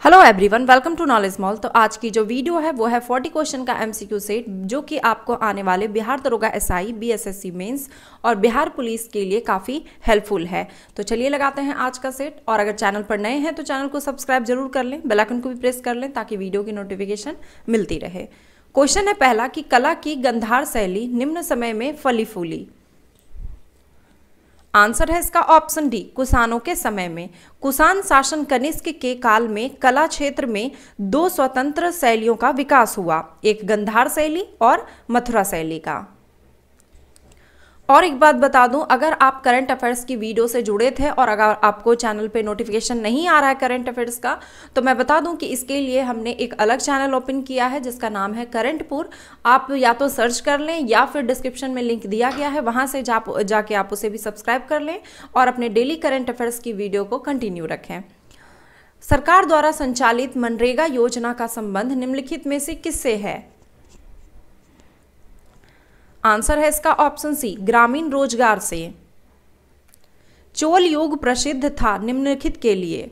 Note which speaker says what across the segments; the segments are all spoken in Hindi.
Speaker 1: Hello everyone, welcome to knowledge mall. तो आज की जो वीडियो है वो है 40 क्वेश्चन का एमसीक्यू सेट, जो कि आपको आने वाले बिहार दरोगा एसआई, बीएसएससी मेंस और बिहार पुलिस के लिए काफ़ी हेल्पफुल है। तो चलिए लगाते हैं आज का सेट। और अगर चैनल पर नए हैं तो चैनल को सब्सक्राइब जरूर कर लें, बेल आइकन को भी प्रेस कर लें ताकि वीडियो की नोटिफिकेशन मिलती रहे। क्वेश्चन है पहला कि कला की गंधार शैली निम्न समय में फली फूली। आंसर है इसका ऑप्शन डी, कुषाणों के समय में। कुषाण शासन कनिष्क के काल में कला क्षेत्र में दो स्वतंत्र शैलियों का विकास हुआ, एक गंधार शैली और मथुरा शैली का। और एक बात बता दूं, अगर आप करंट अफेयर्स की वीडियो से जुड़े थे और अगर आपको चैनल पे नोटिफिकेशन नहीं आ रहा है करंट अफेयर्स का, तो मैं बता दूं कि इसके लिए हमने एक अलग चैनल ओपन किया है जिसका नाम है करंटपुर। आप या तो सर्च कर लें या फिर डिस्क्रिप्शन में लिंक दिया गया है, वहां से जाके आप उसे भी सब्सक्राइब कर लें और अपने डेली करंट अफेयर्स की वीडियो को कंटिन्यू रखें। सरकार द्वारा संचालित मनरेगा योजना का संबंध निम्नलिखित में से किससे है? आंसर है इसका ऑप्शन सी, ग्रामीण रोजगार से। चोल युग प्रसिद्ध था निम्नलिखित के लिए।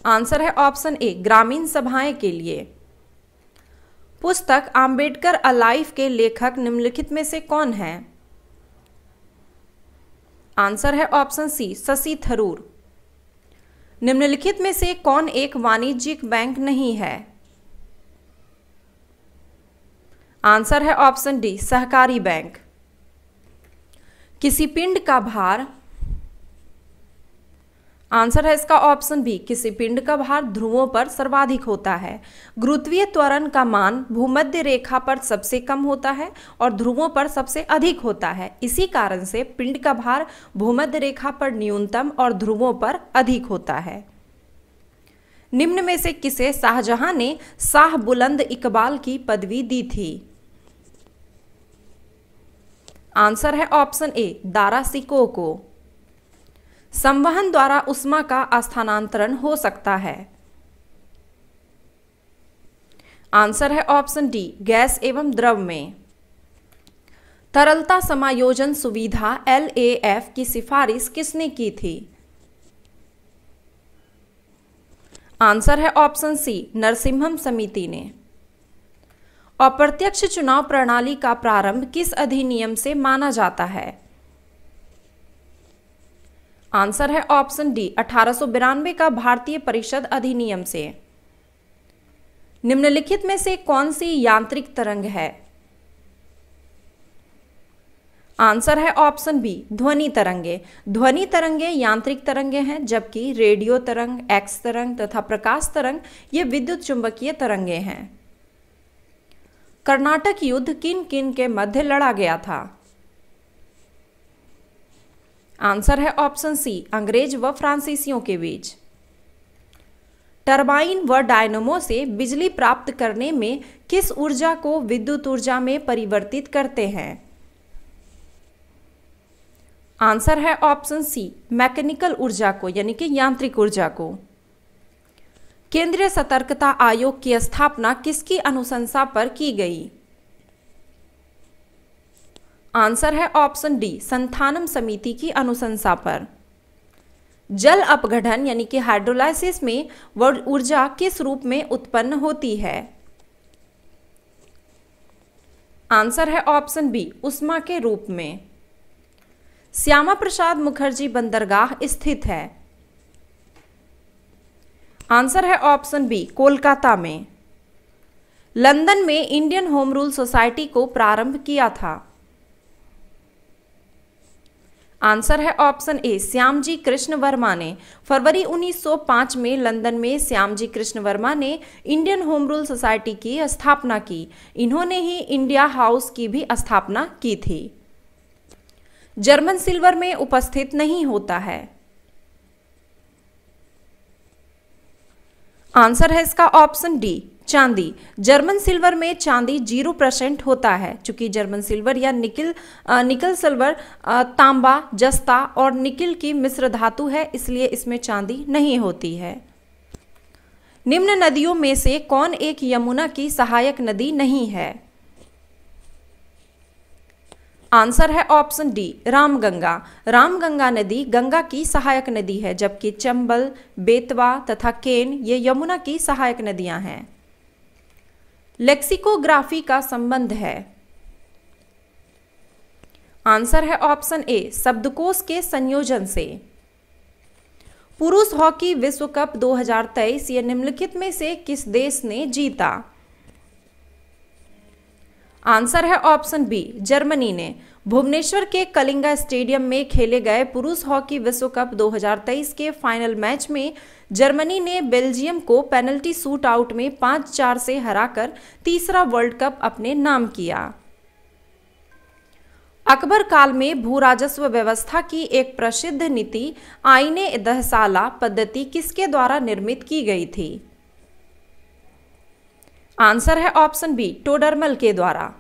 Speaker 1: आंसर है ऑप्शन ए, ग्रामीण सभाएं के लिए। पुस्तक आम्बेडकर अलाइव के लेखक निम्नलिखित में से कौन है? आंसर है ऑप्शन सी, शशि थरूर। निम्नलिखित में से कौन एक वाणिज्यिक बैंक नहीं है? आंसर है ऑप्शन डी, सहकारी बैंक। किसी पिंड का भार, आंसर है इसका ऑप्शन बी, किसी पिंड का भार ध्रुवों पर सर्वाधिक होता है। गुरुत्वीय त्वरण का मान भूमध्य रेखा पर सबसे कम होता है और ध्रुवों पर सबसे अधिक होता है। इसी कारण से पिंड का भार भूमध्य रेखा पर न्यूनतम और ध्रुवों पर अधिक होता है। निम्न में से किसे शाहजहां ने शाह बुलंद इकबाल की पदवी दी थी? आंसर है ऑप्शन ए, दारा सिकोह को। संवहन द्वारा उष्मा का स्थानांतरण हो सकता है। आंसर है ऑप्शन डी, गैस एवं द्रव में। तरलता समायोजन सुविधा LAF की सिफारिश किसने की थी? आंसर है ऑप्शन सी, नरसिम्हम समिति ने। अप्रत्यक्ष चुनाव प्रणाली का प्रारंभ किस अधिनियम से माना जाता है? आंसर है ऑप्शन डी, 1892 का भारतीय परिषद अधिनियम से। निम्नलिखित में से कौन सी यांत्रिक तरंग है? आंसर है ऑप्शन बी, ध्वनि तरंगे। ध्वनि तरंगे यांत्रिक तरंगे हैं, जबकि रेडियो तरंग, एक्स तरंग तथा प्रकाश तरंग ये विद्युत चुंबकीय तरंगे हैं। कर्नाटक युद्ध किन किन के मध्य लड़ा गया था? आंसर है ऑप्शन सी, अंग्रेज व फ्रांसीसियों के बीच। टरबाइन व डायनमो से बिजली प्राप्त करने में किस ऊर्जा को विद्युत ऊर्जा में परिवर्तित करते हैं? आंसर है ऑप्शन सी, मैकेनिकल ऊर्जा को यानी कि यांत्रिक ऊर्जा को। केंद्रीय सतर्कता आयोग की स्थापना किसकी अनुशंसा पर की गई? आंसर है ऑप्शन डी, संथानम समिति की अनुशंसा पर। जल अपघटन यानी कि हाइड्रोलाइसिस में वह ऊर्जा किस रूप में उत्पन्न होती है? आंसर है ऑप्शन बी, उष्मा के रूप में। श्यामा प्रसाद मुखर्जी बंदरगाह स्थित है? आंसर है ऑप्शन बी, कोलकाता में। लंदन में इंडियन होम रूल सोसाइटी को प्रारंभ किया था? आंसर है ऑप्शन ए, श्यामजी कृष्ण वर्मा ने। फरवरी 1905 में लंदन में श्यामजी कृष्ण वर्मा ने इंडियन होम रूल सोसाइटी की स्थापना की। इन्होंने ही इंडिया हाउस की भी स्थापना की थी। जर्मन सिल्वर में उपस्थित नहीं होता है? आंसर है इसका ऑप्शन डी, चांदी। जर्मन सिल्वर में चांदी 0% होता है। चूंकि जर्मन सिल्वर या निकल सिल्वर तांबा, जस्ता और निकिल की मिश्र धातु है, इसलिए इसमें चांदी नहीं होती है। निम्न नदियों में से कौन एक यमुना की सहायक नदी नहीं है? आंसर है ऑप्शन डी रामगंगा। रामगंगा नदी गंगा की सहायक नदी है, जबकि चंबल, बेतवा तथा केन ये यमुना की सहायक नदियां हैं। लेक्सिकोग्राफी का संबंध है। आंसर है ऑप्शन ए शब्दकोश के संयोजन से। पुरुष हॉकी विश्व कप 2023 ये निम्नलिखित में से किस देश ने जीता? आंसर है ऑप्शन बी जर्मनी ने। भुवनेश्वर के कलिंगा स्टेडियम में खेले गए पुरुष हॉकी विश्व कप 2023 के फाइनल मैच में जर्मनी ने बेल्जियम को पेनल्टी शूट आउट में 5-4 से हराकर तीसरा वर्ल्ड कप अपने नाम किया। अकबर काल में भू राजस्व व्यवस्था की एक प्रसिद्ध नीति आईने दहसाला पद्धति किसके द्वारा निर्मित की गई थी? आंसर है ऑप्शन बी टोडरमल के द्वारा।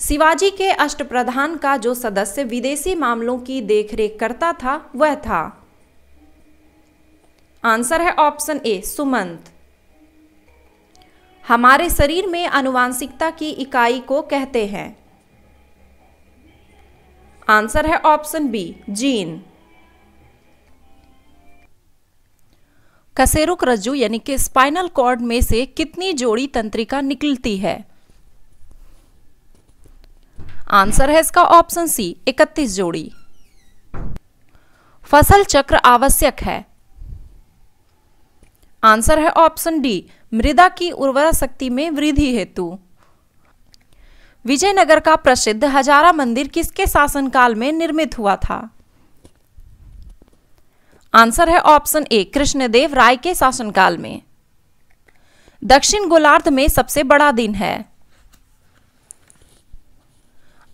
Speaker 1: शिवाजी के अष्टप्रधान का जो सदस्य विदेशी मामलों की देखरेख करता था वह था? आंसर है ऑप्शन ए सुमंत। हमारे शरीर में आनुवांशिकता की इकाई को कहते हैं? आंसर है ऑप्शन बी जीन। कशेरुक रज्जु यानी कि स्पाइनल कॉर्ड में से कितनी जोड़ी तंत्रिका निकलती है? आंसर है इसका ऑप्शन सी 31 जोड़ी। फसल चक्र आवश्यक है? आंसर है ऑप्शन डी मृदा की उर्वरा शक्ति में वृद्धि हेतु। विजयनगर का प्रसिद्ध हजारा मंदिर किसके शासनकाल में निर्मित हुआ था? आंसर है ऑप्शन ए कृष्णदेव राय के शासनकाल में। दक्षिण गोलार्ध में सबसे बड़ा दिन है?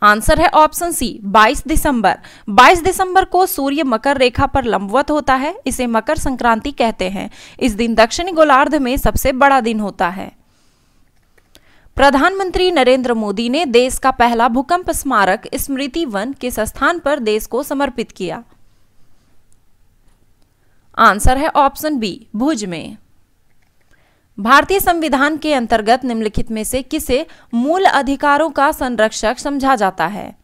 Speaker 1: आंसर है ऑप्शन सी 22 दिसंबर। 22 दिसंबर को सूर्य मकर रेखा पर लंबवत होता है, इसे मकर संक्रांति कहते हैं। इस दिन दक्षिणी गोलार्ध में सबसे बड़ा दिन होता है। प्रधानमंत्री नरेंद्र मोदी ने देश का पहला भूकंप स्मारक स्मृति वन किस स्थान पर देश को समर्पित किया? आंसर है ऑप्शन बी भुज में। भारतीय संविधान के अंतर्गत निम्नलिखित में से किसे मूल अधिकारों का संरक्षक समझा जाता है?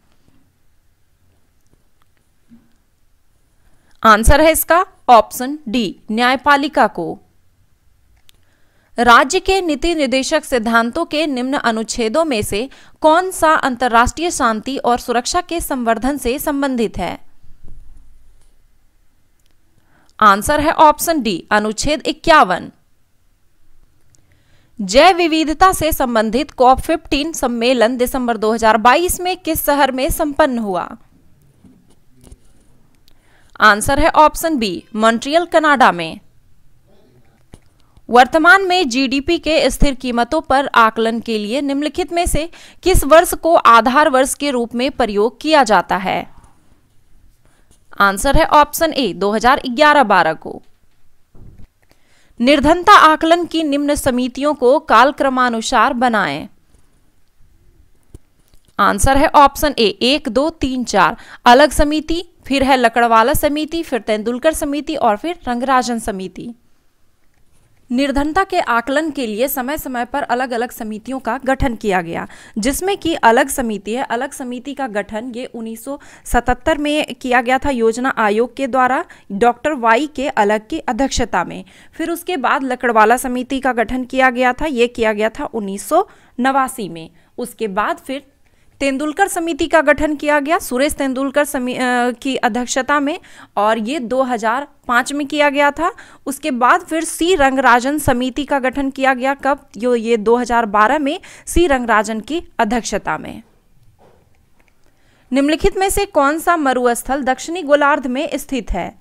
Speaker 1: आंसर है इसका ऑप्शन डी न्यायपालिका को। राज्य के नीति निर्देशक सिद्धांतों के निम्न अनुच्छेदों में से कौन सा अंतर्राष्ट्रीय शांति और सुरक्षा के संवर्धन से संबंधित है? आंसर है ऑप्शन डी अनुच्छेद 51। जैव विविधता से संबंधित COP15 सम्मेलन दिसंबर 2022 में किस शहर में संपन्न हुआ? आंसर है ऑप्शन बी मॉन्ट्रियल कनाडा में। वर्तमान में जीडीपी के स्थिर कीमतों पर आकलन के लिए निम्नलिखित में से किस वर्ष को आधार वर्ष के रूप में प्रयोग किया जाता है? आंसर है ऑप्शन ए 2011-12 को। निर्धनता आकलन की निम्न समितियों को कालक्रमानुसार बनाएं। आंसर है ऑप्शन ए 1, 2, 3, 4। अलग समिति, फिर है लकड़वाला समिति, फिर तेंदुलकर समिति और फिर रंगराजन समिति। निर्धनता के आकलन के लिए समय समय पर अलग अलग समितियों का गठन किया गया, जिसमें कि अलग समिति है। अलग समिति का गठन ये 1977 में किया गया था योजना आयोग के द्वारा डॉक्टर वाई के अलग की अध्यक्षता में। फिर उसके बाद लकड़वाला समिति का गठन किया गया था, ये किया गया था 1989 में। उसके बाद फिर तेंदुलकर समिति का गठन किया गया सुरेश तेंदुलकर की अध्यक्षता में, और ये 2005 में किया गया था। उसके बाद फिर सी रंगराजन समिति का गठन किया गया, कब? ये 2012 में सी रंगराजन की अध्यक्षता में। निम्नलिखित में से कौन सा मरुस्थल दक्षिणी गोलार्ध में स्थित है?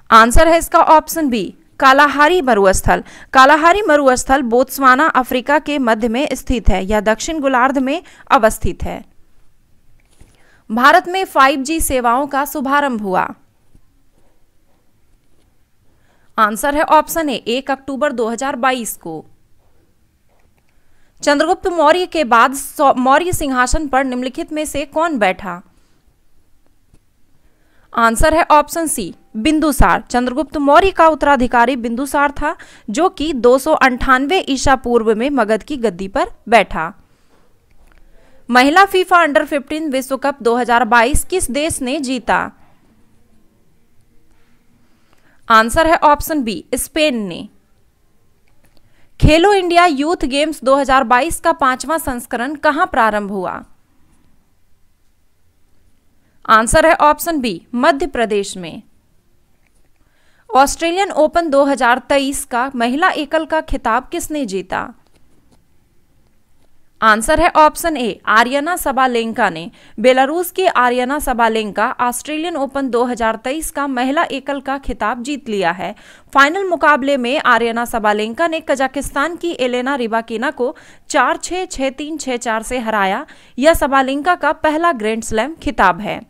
Speaker 1: आंसर है इसका ऑप्शन बी कालाहारी मरुस्थल। कालाहारी मरुस्थल बोत्सवाना अफ्रीका के मध्य में स्थित है। यह दक्षिण गोलार्ध में अवस्थित है। भारत में 5G सेवाओं का शुभारंभ हुआ। आंसर है ऑप्शन ए 1 अक्टूबर 2022 को। चंद्रगुप्त मौर्य के बाद मौर्य सिंहासन पर निम्नलिखित में से कौन बैठा? आंसर है ऑप्शन सी बिंदुसार। चंद्रगुप्त मौर्य का उत्तराधिकारी बिंदुसार था, जो कि 298 ईसा पूर्व में मगध की गद्दी पर बैठा। महिला फीफा अंडर 15 विश्व कप 2022 किस देश ने जीता? आंसर है ऑप्शन बी, स्पेन ने। खेलो इंडिया यूथ गेम्स 2022 का 5वां संस्करण कहां प्रारंभ हुआ? आंसर है ऑप्शन बी, मध्य प्रदेश में। ऑस्ट्रेलियन ओपन 2023 का महिला एकल का खिताब किसने जीता? आंसर है ऑप्शन ए, आर्यना सबालेंका ने। बेलारूस की आर्यना सबालेंका ऑस्ट्रेलियन ओपन 2023 का महिला एकल का खिताब जीत लिया है। फाइनल मुकाबले में आर्यना सबालेंका ने कजाकिस्तान की एलेना रिबाकिना को 4-6, 6-3, 6-4 से हराया। यह सबालेंका का पहला ग्रैंड स्लैम खिताब है।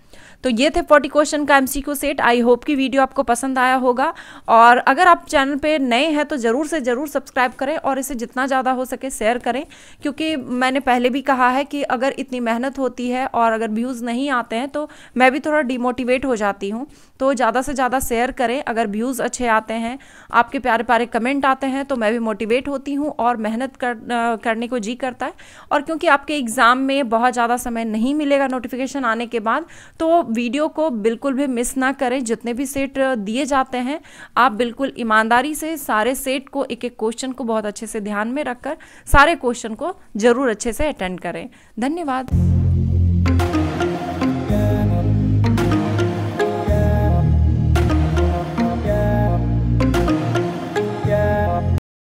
Speaker 1: तो ये थे 40 क्वेश्चन का एमसीक्यू सेट। आई होप कि वीडियो आपको पसंद आया होगा, और अगर आप चैनल पे नए हैं तो ज़रूर से ज़रूर सब्सक्राइब करें और इसे जितना ज़्यादा हो सके शेयर करें, क्योंकि मैंने पहले भी कहा है कि अगर इतनी मेहनत होती है और अगर व्यूज़ नहीं आते हैं तो मैं भी थोड़ा डिमोटिवेट हो जाती हूँ। तो ज़्यादा से ज़्यादा शेयर करें। अगर व्यूज़ अच्छे आते हैं, आपके प्यारे प्यारे कमेंट आते हैं, तो मैं भी मोटिवेट होती हूँ और मेहनत करने को जी करता है। और क्योंकि आपके एग्ज़ाम में बहुत ज़्यादा समय नहीं मिलेगा नोटिफिकेशन आने के बाद, तो वीडियो को बिल्कुल भी मिस ना करें। जितने भी सेट दिए जाते हैं, आप बिल्कुल ईमानदारी से सारे सेट को, एक एक क्वेश्चन को बहुत अच्छे से ध्यान में रखकर सारे क्वेश्चन को जरूर अच्छे से अटेंड करें। धन्यवाद।